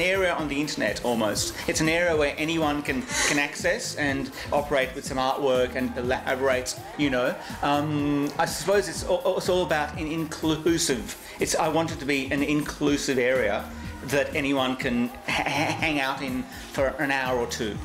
area on the internet almost. It's an area where anyone can access and operate with some artwork and elaborate, you know. I suppose it's all about an inclusive. I want it to be an inclusive area that anyone can hang out in for an hour or two.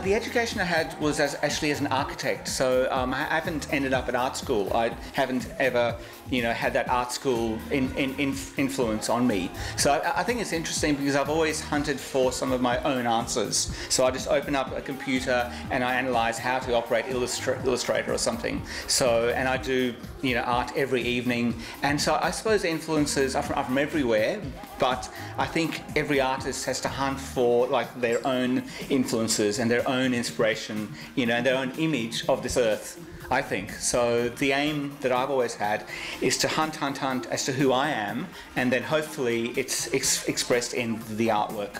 The education I had was actually as an architect, so I haven't ended up at art school. I haven't ever, you know, had that art school influence on me. So I think it's interesting because I've always hunted for some of my own answers. So I just open up a computer and I analyze how to operate Illustrator or something. So, and I do, you know, art every evening. And so I suppose the influences are from everywhere, but I think every artist has to hunt for like their own influences and their own inspiration, you know, and their own image of this earth, I think. So the aim that I've always had is to hunt as to who I am, and then hopefully it's expressed in the artwork.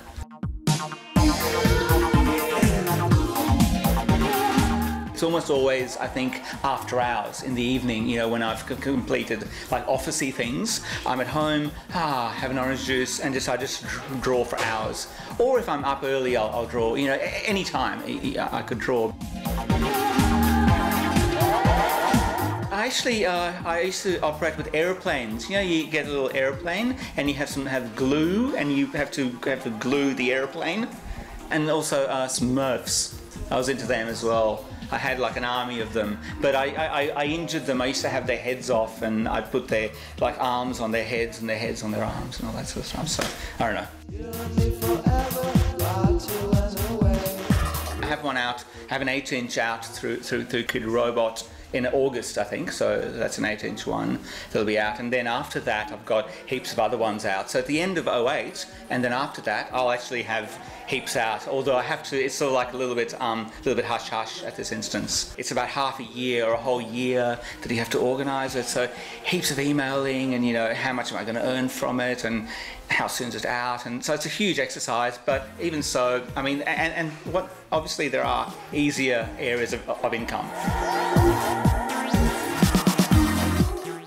It's almost always, I think, after hours in the evening, you know, when I've completed like officey things. I'm at home, have an orange juice, and I just draw for hours. Or if I'm up early, I'll draw, you know, any time I could draw. Actually, I used to operate with aeroplanes. You know, you get a little airplane and you have glue, and you have to glue the airplane. And also Smurfs. I was into them as well. I had like an army of them, but I injured them. I used to have their heads off, and I'd put their like arms on their heads and their heads on their arms and all that sort of stuff. So I don't know. I have one out. I have an 8-inch out through Kid Robot in August, I think, so that's an 8-inch one that'll be out, and then after that I've got heaps of other ones out. So at the end of 2008, and then after that I'll actually have heaps out, although I have to, it's sort of like a little bit hush-hush at this instance. It's about half a year or a whole year that you have to organise it, so heaps of emailing, and you know, how much am I going to earn from it, and how soon is it out, and so it's a huge exercise. But even so, I mean, and what, obviously there are easier areas of income.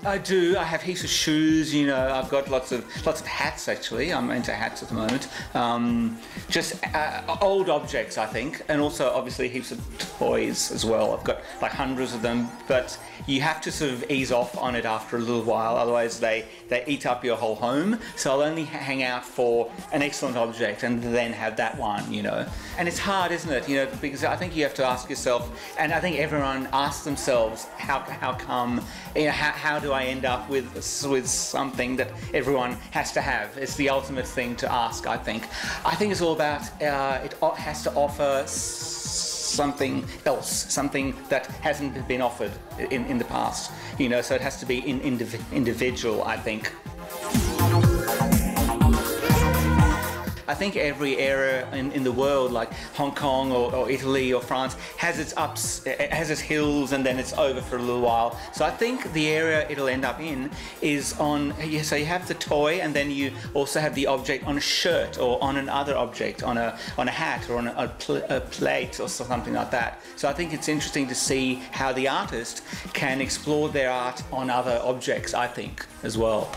I do. I have heaps of shoes. You know, I've got lots of hats. Actually, I'm into hats at the moment. Just old objects, I think, and also obviously heaps of toys as well. I've got like hundreds of them, but you have to sort of ease off on it after a little while. Otherwise, they eat up your whole home. So I'll only hang out for an excellent object and then have that one. You know, and it's hard, isn't it? You know, because I think you have to ask yourself, and I think everyone asks themselves, how come? You know, how do I end up with something that everyone has to have? It's the ultimate thing to ask, I think. I think it's all about, it has to offer something else, something that hasn't been offered in the past, you know, so it has to be individual, I think. I think every area in the world, like Hong Kong or Italy or France, has its ups, it has its hills, and then it's over for a little while. So I think the area it'll end up in is on, so you have the toy, and then you also have the object on a shirt or on another object, on a hat or on a plate or something like that. So I think it's interesting to see how the artist can explore their art on other objects, I think, as well.